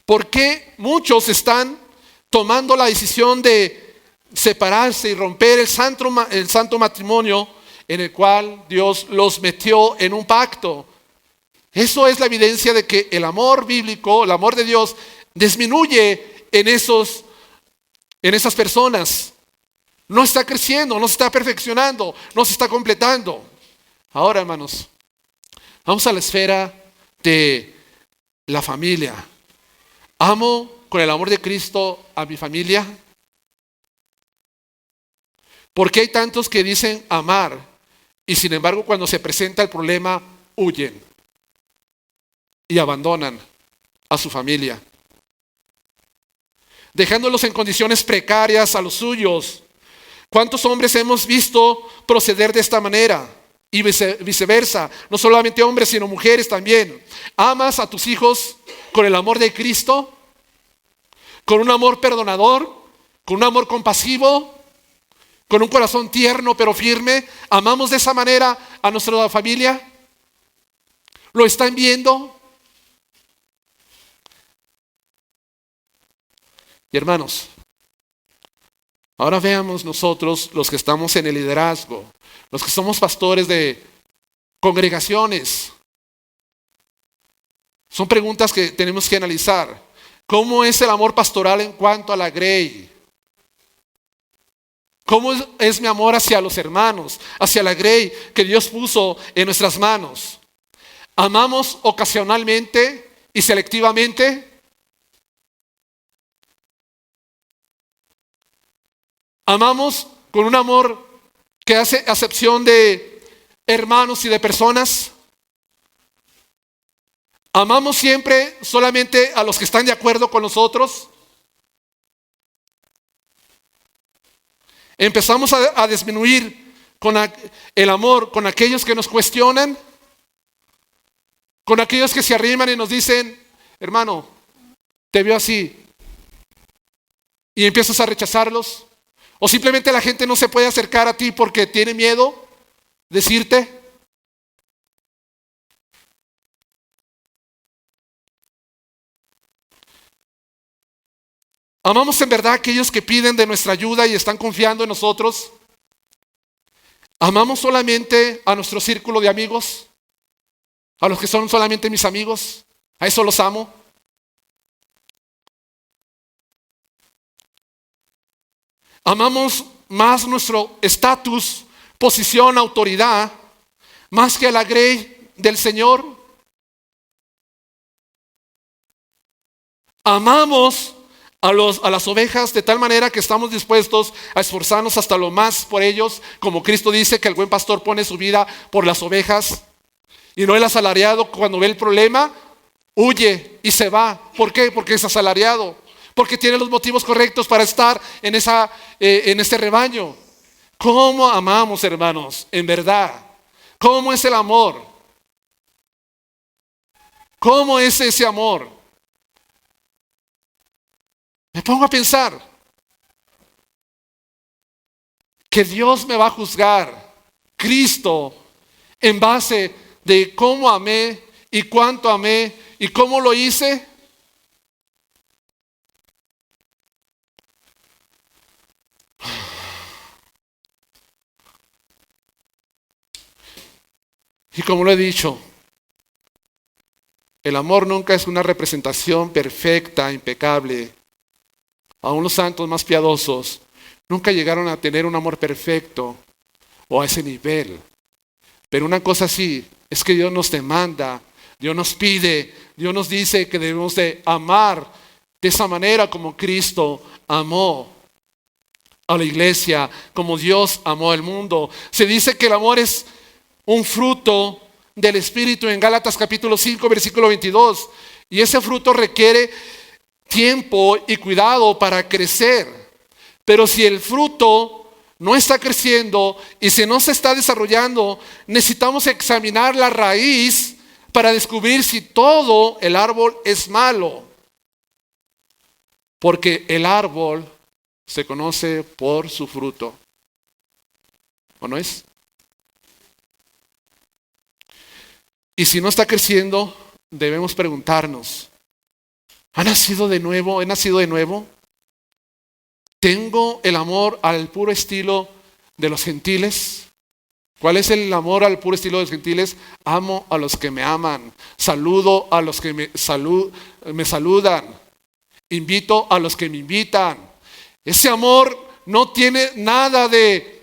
¿por qué muchos están tomando la decisión de separarse y romper el santo matrimonio en el cual Dios los metió en un pacto? Eso es la evidencia de que el amor bíblico, el amor de Dios, disminuye en esas personas. No está creciendo, no se está perfeccionando, no se está completando. Ahora, hermanos, vamos a la esfera de la familia. ¿Amo con el amor de Cristo a mi familia? ¿Por qué hay tantos que dicen amar y sin embargo cuando se presenta el problema huyen y abandonan a su familia, dejándolos en condiciones precarias a los suyos? ¿Cuántos hombres hemos visto proceder de esta manera? Y viceversa, no solamente hombres, sino mujeres también. ¿Amas a tus hijos con el amor de Cristo? ¿Con un amor perdonador? ¿Con un amor compasivo? ¿Con un corazón tierno pero firme? ¿Amamos de esa manera a nuestra familia? ¿Lo están viendo? Y hermanos, ahora veamos nosotros los que estamos en el liderazgo, los que somos pastores de congregaciones. Son preguntas que tenemos que analizar. ¿Cómo es el amor pastoral en cuanto a la grey? ¿Cómo es mi amor hacia los hermanos, hacia la grey que Dios puso en nuestras manos? ¿Amamos ocasionalmente y selectivamente? ¿Amamos con un amor que hace acepción de hermanos y de personas? ¿Amamos siempre solamente a los que están de acuerdo con nosotros? ¿Empezamos a disminuir con el amor con aquellos que nos cuestionan? ¿Con aquellos que se arriman y nos dicen, hermano, te veo así? ¿Y empiezas a rechazarlos? ¿O simplemente la gente no se puede acercar a ti porque tiene miedo? decirte? ¿Amamos en verdad a aquellos que piden de nuestra ayuda y están confiando en nosotros? ¿Amamos solamente a nuestro círculo de amigos? ¿A los que son solamente mis amigos? ¿A eso los amo? ¿Amamos más nuestro estatus, posición, autoridad, más que a la grey del Señor? ¿Amamos a las ovejas de tal manera que estamos dispuestos a esforzarnos hasta lo más por ellos, como Cristo dice que el buen pastor pone su vida por las ovejas? Y no el asalariado, cuando ve el problema, huye y se va. ¿Por qué? Porque es asalariado, porque tiene los motivos correctos para estar en este rebaño. ¿Cómo amamos, hermanos? En verdad, ¿cómo es el amor? ¿Cómo es ese amor? Me pongo a pensar que Dios me va a juzgar, Cristo, en base de cómo amé y cuánto amé y cómo lo hice. Y como lo he dicho, el amor nunca es una representación perfecta, impecable. Aún los santos más piadosos nunca llegaron a tener un amor perfecto o a ese nivel. Pero una cosa sí, es que Dios nos demanda, Dios nos pide, Dios nos dice que debemos de amar de esa manera como Cristo amó a la iglesia, como Dios amó al mundo. Se dice que el amor es un fruto del Espíritu en Gálatas capítulo 5, versículo 22. Y ese fruto requiere tiempo y cuidado para crecer. Pero si el fruto no está creciendo y si no se está desarrollando, necesitamos examinar la raíz para descubrir si todo el árbol es malo. Porque el árbol se conoce por su fruto. ¿O no es? Y si no está creciendo, debemos preguntarnos, ¿ha nacido de nuevo? ¿He nacido de nuevo? ¿Tengo el amor al puro estilo de los gentiles? ¿Cuál es el amor al puro estilo de los gentiles? Amo a los que me aman, saludo a los que me saludan, invito a los que me invitan. Ese amor no tiene nada de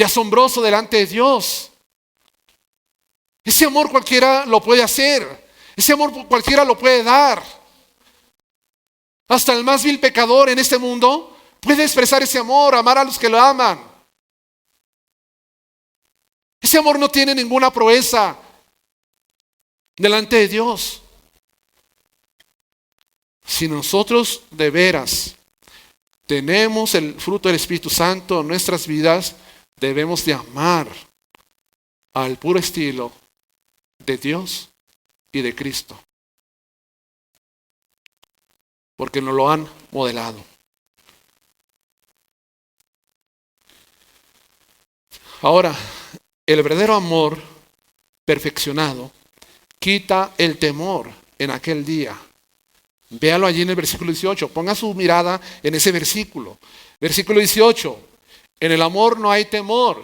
asombroso delante de Dios. Ese amor cualquiera lo puede hacer. Ese amor cualquiera lo puede dar. Hasta el más vil pecador en este mundo puede expresar ese amor, amar a los que lo aman. Ese amor no tiene ninguna proeza delante de Dios. Si nosotros de veras tenemos el fruto del Espíritu Santo en nuestras vidas, debemos de amar al puro estilo de Dios y de Cristo, porque nos lo han modelado. Ahora, el verdadero amor perfeccionado quita el temor en aquel día. Véalo allí en el versículo 18. Ponga su mirada en ese versículo. Versículo 18. En el amor no hay temor,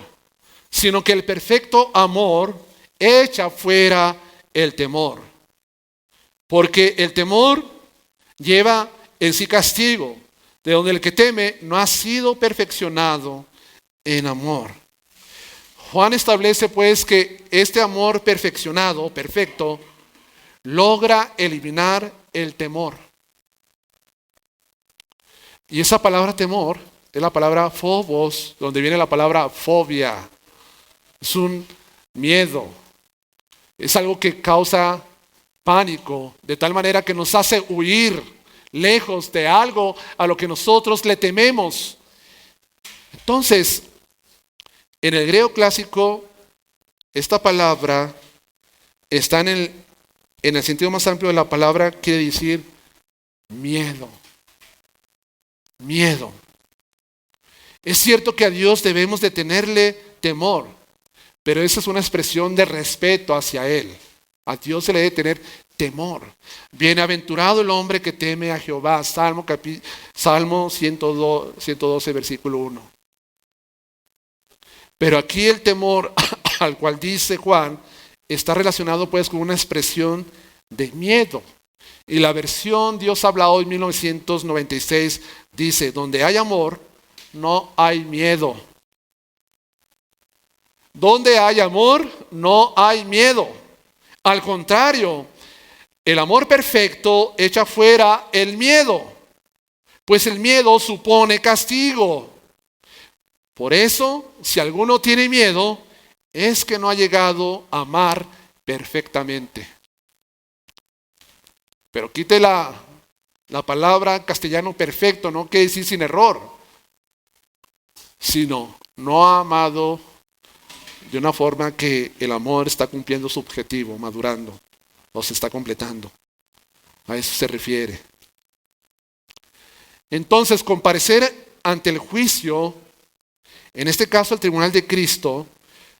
sino que el perfecto amor echa fuera el temor. Porque el temor lleva en sí castigo, de donde el que teme no ha sido perfeccionado en amor. Juan establece pues que este amor perfeccionado, perfecto, logra eliminar el temor. Y esa palabra temor es la palabra phobos, donde viene la palabra fobia. Es un miedo. Es algo que causa pánico, de tal manera que nos hace huir lejos de algo a lo que nosotros le tememos. Entonces, en el griego clásico, esta palabra está en el sentido más amplio de la palabra, quiere decir miedo. Miedo. Es cierto que a Dios debemos de tenerle temor, pero esa es una expresión de respeto hacia Él. A Dios se le debe tener temor. Bienaventurado el hombre que teme a Jehová. Salmo 112, versículo 1. Pero aquí el temor al cual dice Juan está relacionado pues con una expresión de miedo. Y la versión Dios habla hoy 1996 dice, donde hay amor, no hay miedo. Donde hay amor, no hay miedo. Al contrario, el amor perfecto echa fuera el miedo, pues el miedo supone castigo. Por eso, si alguno tiene miedo, es que no ha llegado a amar perfectamente. Pero quite la palabra castellano perfecto, no quiere decir sin error, sino no ha amado de una forma que el amor está cumpliendo su objetivo, madurando, o se está completando. A eso se refiere. Entonces, comparecer ante el juicio, en este caso el tribunal de Cristo,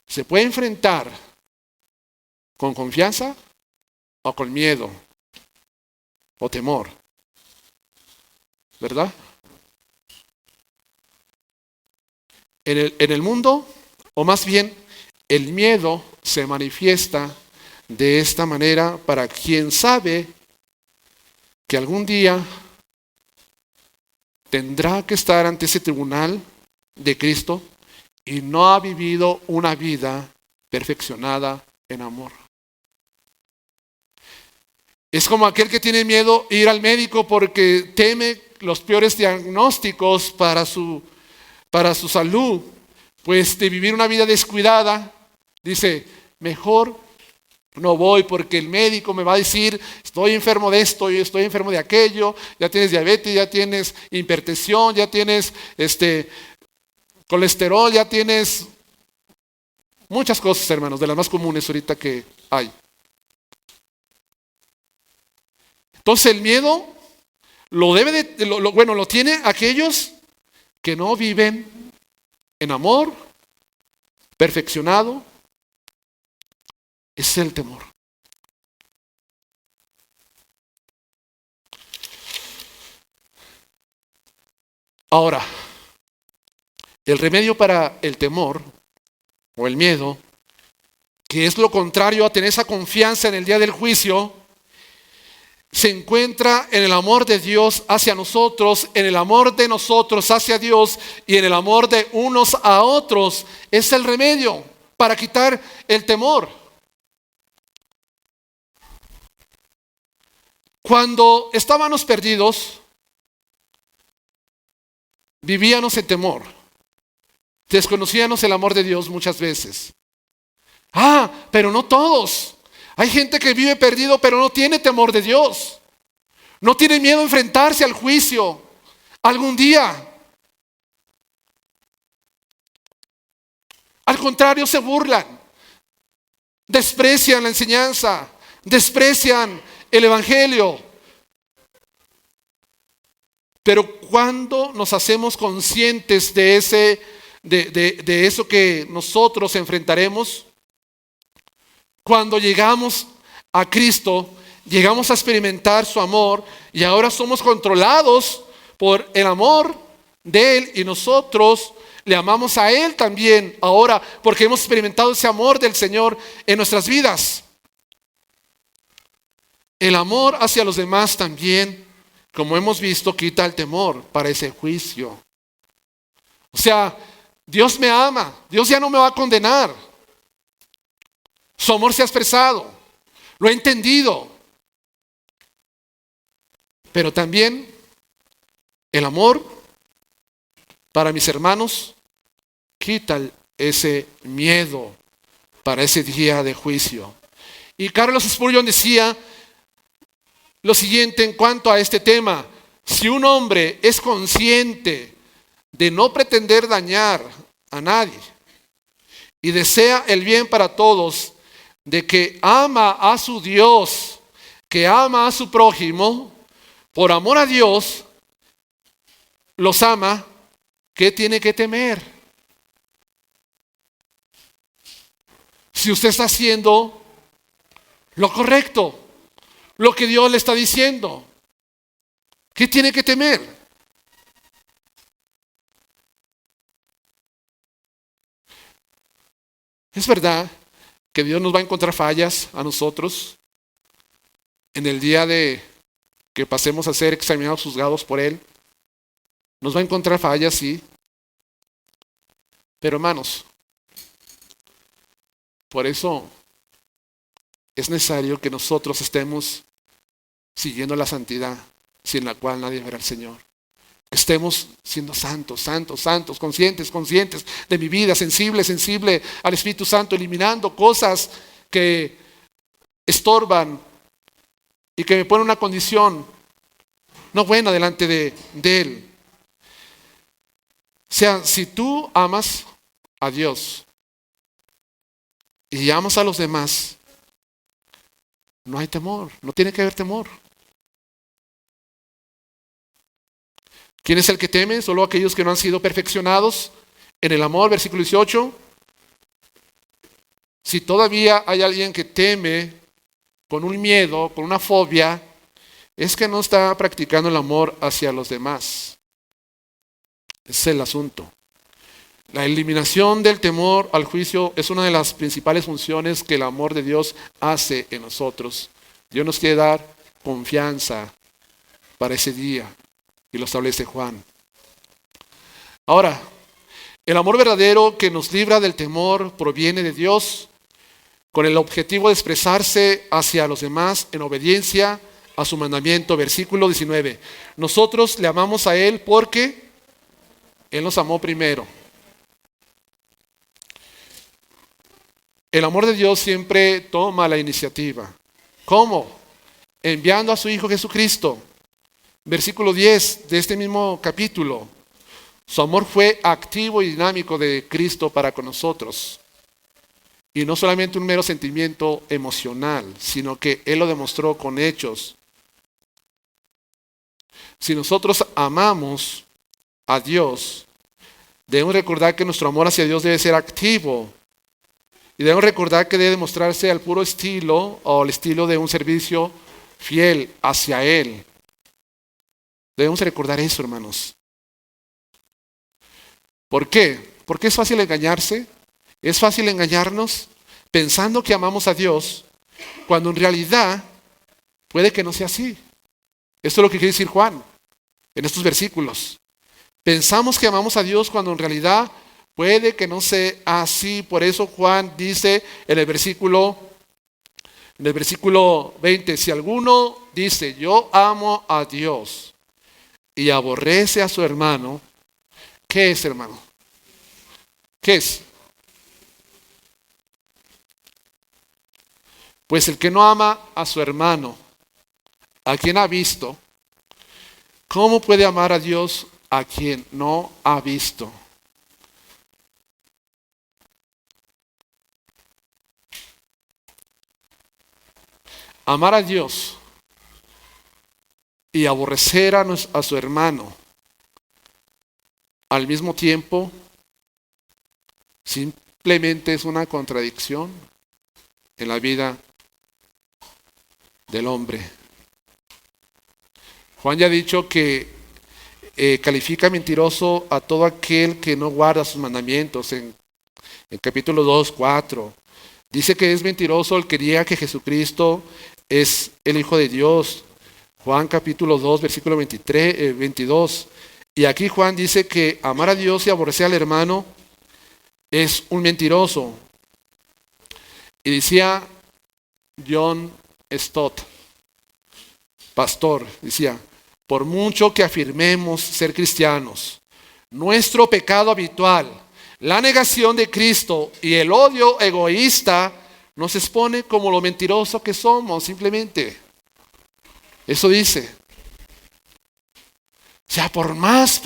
se puede enfrentar con confianza o con miedo o temor, ¿verdad? En el mundo, o más bien, el miedo se manifiesta de esta manera para quien sabe que algún día tendrá que estar ante ese tribunal de Cristo y no ha vivido una vida perfeccionada en amor. Es como aquel que tiene miedo ir al médico porque teme los peores diagnósticos para su salud, pues de vivir una vida descuidada, dice, mejor no voy porque el médico me va a decir, estoy enfermo de esto y estoy enfermo de aquello, ya tienes diabetes, ya tienes hipertensión, ya tienes colesterol, ya tienes muchas cosas, hermanos, de las más comunes ahorita que hay. Entonces el miedo lo tiene aquellos que no viven en amor, perfeccionado. Es el temor. Ahora, el remedio para el temor o el miedo, que es lo contrario a tener esa confianza en el día del juicio, se encuentra en el amor de Dios hacia nosotros, en el amor de nosotros hacia Dios y en el amor de unos a otros. Es el remedio para quitar el temor. Cuando estábamos perdidos, vivíamos en temor. Desconocíamos el amor de Dios muchas veces. Pero no todos. Hay gente que vive perdido, pero no tiene temor de Dios. No tiene miedo a enfrentarse al juicio algún día. Al contrario, se burlan. Desprecian la enseñanza. Desprecian el evangelio. Pero cuando nos hacemos conscientes de eso que nosotros enfrentaremos, cuando llegamos a Cristo, llegamos a experimentar su amor y ahora somos controlados por el amor de Él y nosotros le amamos a Él también ahora porque hemos experimentado ese amor del Señor en nuestras vidas. El amor hacia los demás también, como hemos visto, quita el temor para ese juicio. O sea, Dios me ama, Dios ya no me va a condenar. Su amor se ha expresado, lo he entendido. Pero también el amor para mis hermanos quita ese miedo para ese día de juicio. Y Carlos Spurgeon decía lo siguiente en cuanto a este tema: si un hombre es consciente de no pretender dañar a nadie y desea el bien para todos, de que ama a su Dios, que ama a su prójimo, por amor a Dios, los ama, ¿qué tiene que temer? si usted está haciendo lo correcto, lo que Dios le está diciendo. ¿Qué tiene que temer? Es verdad que Dios nos va a encontrar fallas a nosotros en el día de que pasemos a ser examinados, juzgados por Él. Nos va a encontrar fallas, sí. Pero hermanos, por eso es necesario que nosotros estemos siguiendo la santidad, sin la cual nadie verá al Señor. Que estemos siendo santos, santos, santos, conscientes, conscientes de mi vida, sensible, sensible al Espíritu Santo, eliminando cosas que estorban y que me ponen en una condición no buena delante de Él. O sea, si tú amas a Dios y amas a los demás, no hay temor, no tiene que haber temor. ¿Quién es el que teme? Solo aquellos que no han sido perfeccionados en el amor, versículo 18. Si todavía hay alguien que teme con un miedo, con una fobia, es que no está practicando el amor hacia los demás. Ese es el asunto. La eliminación del temor al juicio es una de las principales funciones que el amor de Dios hace en nosotros. Dios nos quiere dar confianza para ese día. Y lo establece Juan. Ahora, el amor verdadero que nos libra del temor proviene de Dios con el objetivo de expresarse hacia los demás en obediencia a su mandamiento. Versículo 19. Nosotros le amamos a Él porque Él nos amó primero. El amor de Dios siempre toma la iniciativa. ¿Cómo? Enviando a su Hijo Jesucristo. Versículo 10 de este mismo capítulo. Su amor fue activo y dinámico de Cristo para con nosotros. Y no solamente un mero sentimiento emocional, sino que Él lo demostró con hechos. Si nosotros amamos a Dios, debemos recordar que nuestro amor hacia Dios debe ser activo. Y debemos recordar que debe demostrarse al puro estilo o al estilo de un servicio fiel hacia Él. Debemos recordar eso, hermanos. ¿Por qué? Porque es fácil engañarse. Es fácil engañarnos pensando que amamos a Dios, cuando en realidad puede que no sea así. Esto es lo que quiere decir Juan en estos versículos. Pensamos que amamos a Dios cuando en realidad puede que no sea así. Por eso Juan dice en el versículo 20, si alguno dice, yo amo a Dios, y aborrece a su hermano, ¿qué es, hermano? ¿Qué es? Pues el que no ama a su hermano, a quien ha visto, ¿cómo puede amar a Dios a quien no ha visto? Amar a Dios y aborrecer a su hermano al mismo tiempo simplemente es una contradicción en la vida del hombre. Juan ya ha dicho que califica mentiroso a todo aquel que no guarda sus mandamientos en capítulo 2, 4. Dice que es mentiroso el que diga que Jesucristo es el Hijo de Dios. Juan capítulo 2, versículo 22. Y aquí Juan dice que amar a Dios y aborrecer al hermano es un mentiroso. Y decía John Stott, pastor, decía, por mucho que afirmemos ser cristianos, nuestro pecado habitual, la negación de Cristo y el odio egoísta nos expone como lo mentiroso que somos, simplemente. Eso dice. O sea, por más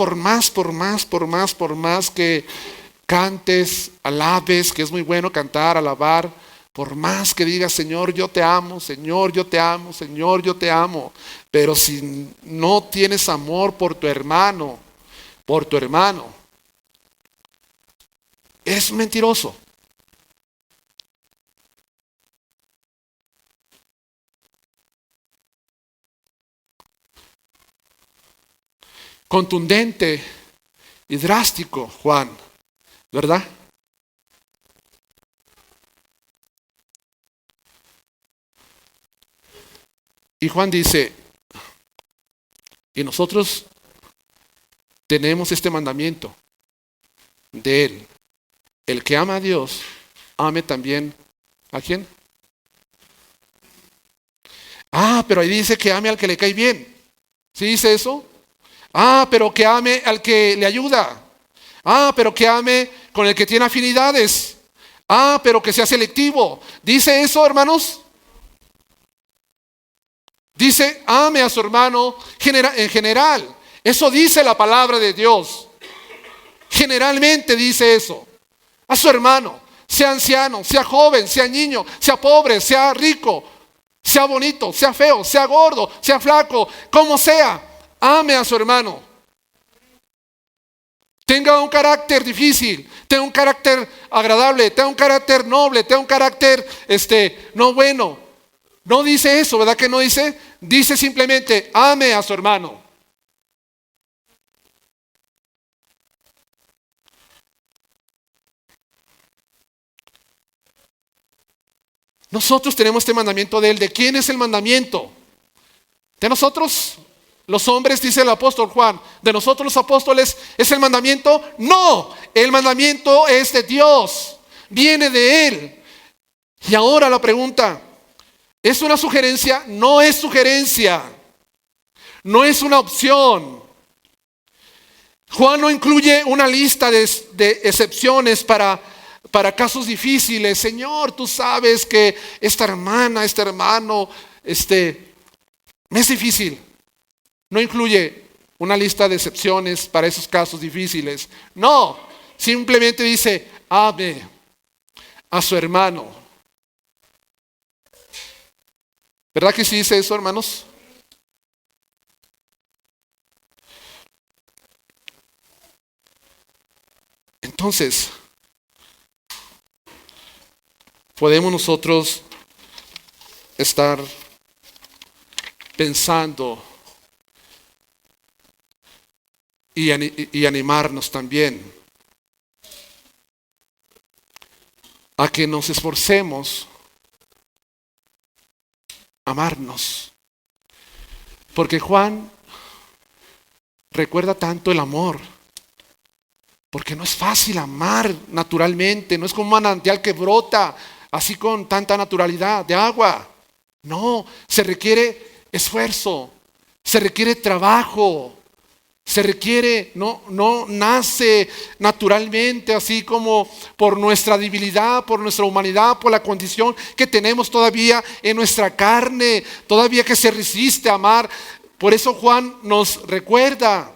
que cantes, alabes, que es muy bueno cantar, alabar, por más que digas, Señor, yo te amo, Señor, yo te amo, Señor, yo te amo. Pero si no tienes amor por tu hermano, es mentiroso. contundente y drástico, Juan, ¿verdad? Y Juan dice, y nosotros tenemos este mandamiento de él. El que ama a Dios, ame también ¿a quién? Pero ahí dice que ame al que le cae bien. ¿Sí dice eso? Pero que ame al que le ayuda. Pero que ame con el que tiene afinidades. Pero que sea selectivo. ¿Dice eso, hermanos? Dice, ame a su hermano en general. Eso dice la palabra de Dios. Generalmente dice eso. A su hermano, sea anciano, sea joven, sea niño, sea pobre, sea rico, sea bonito, sea feo, sea gordo, sea flaco, como sea, ame a su hermano. Tenga un carácter difícil, tenga un carácter agradable, tenga un carácter noble, tenga un carácter no bueno. No dice eso, ¿verdad que no dice? Dice simplemente, ame a su hermano. Nosotros tenemos este mandamiento de él. ¿De quién es el mandamiento? ¿De nosotros? Los hombres, dice el apóstol Juan. ¿De nosotros los apóstoles es el mandamiento? No, el mandamiento es de Dios. Viene de él. Y ahora la pregunta, ¿es una sugerencia? No es sugerencia. No es una opción. Juan no incluye una lista de excepciones para casos difíciles. Señor, tú sabes que esta hermana, este hermano, me es difícil. No incluye una lista de excepciones para esos casos difíciles. No, simplemente dice, ame a su hermano. ¿Verdad que sí dice eso, hermanos? Entonces, podemos nosotros estar pensando y animarnos también a que nos esforcemos a amarnos. Porque Juan recuerda tanto el amor. Porque no es fácil amar naturalmente, no es como un manantial que brota así con tanta naturalidad de agua. No, se requiere esfuerzo, se requiere trabajo, se requiere, no nace naturalmente así como por nuestra debilidad, por nuestra humanidad, por la condición que tenemos todavía en nuestra carne, todavía que se resiste a amar. Por eso Juan nos recuerda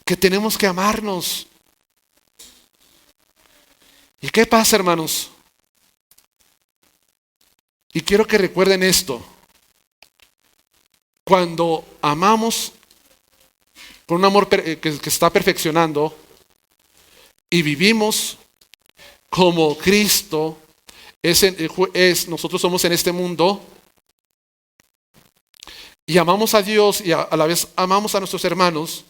que tenemos que amarnos. ¿Y qué pasa, hermanos? Y quiero que recuerden esto. Cuando amamos con un amor que está perfeccionando y vivimos como Cristo nosotros somos en este mundo, y amamos a Dios y a la vez amamos a nuestros hermanos,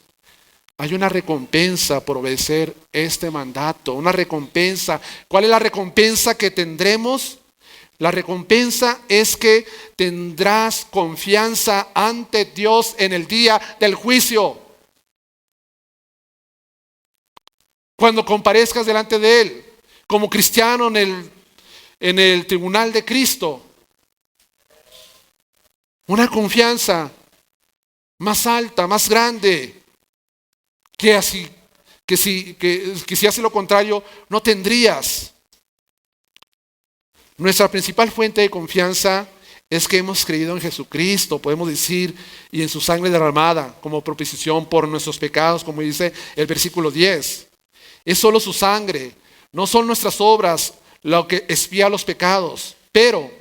hay una recompensa por obedecer este mandato, una recompensa. ¿Cuál es la recompensa que tendremos? La recompensa es que tendrás confianza ante Dios en el día del juicio. Cuando comparezcas delante de Él, como cristiano en el tribunal de Cristo. Una confianza más alta, más grande. Que si hace lo contrario, no tendrías. Nuestra principal fuente de confianza es que hemos creído en Jesucristo, podemos decir, y en su sangre derramada como propiciación por nuestros pecados, como dice el versículo 10. Es solo su sangre, no son nuestras obras lo que expía los pecados. Pero,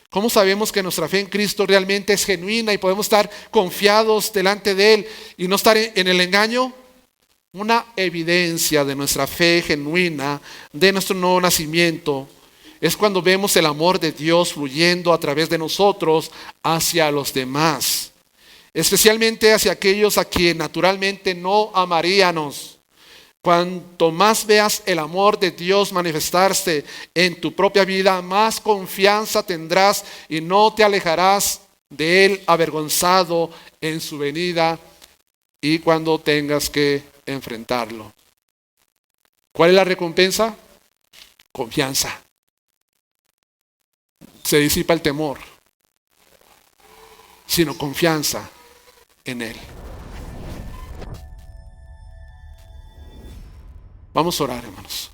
¿cómo sabemos que nuestra fe en Cristo realmente es genuina y podemos estar confiados delante de Él y no estar en el engaño? Una evidencia de nuestra fe genuina, de nuestro nuevo nacimiento, es cuando vemos el amor de Dios fluyendo a través de nosotros hacia los demás. especialmente hacia aquellos a quien naturalmente no amaríamos. Cuanto más veas el amor de Dios manifestarse en tu propia vida, más confianza tendrás y no te alejarás de Él avergonzado en su venida y cuando tengas que enfrentarlo. ¿Cuál es la recompensa? Confianza. Se disipa el temor, sino confianza en Él. Vamos a orar, hermanos.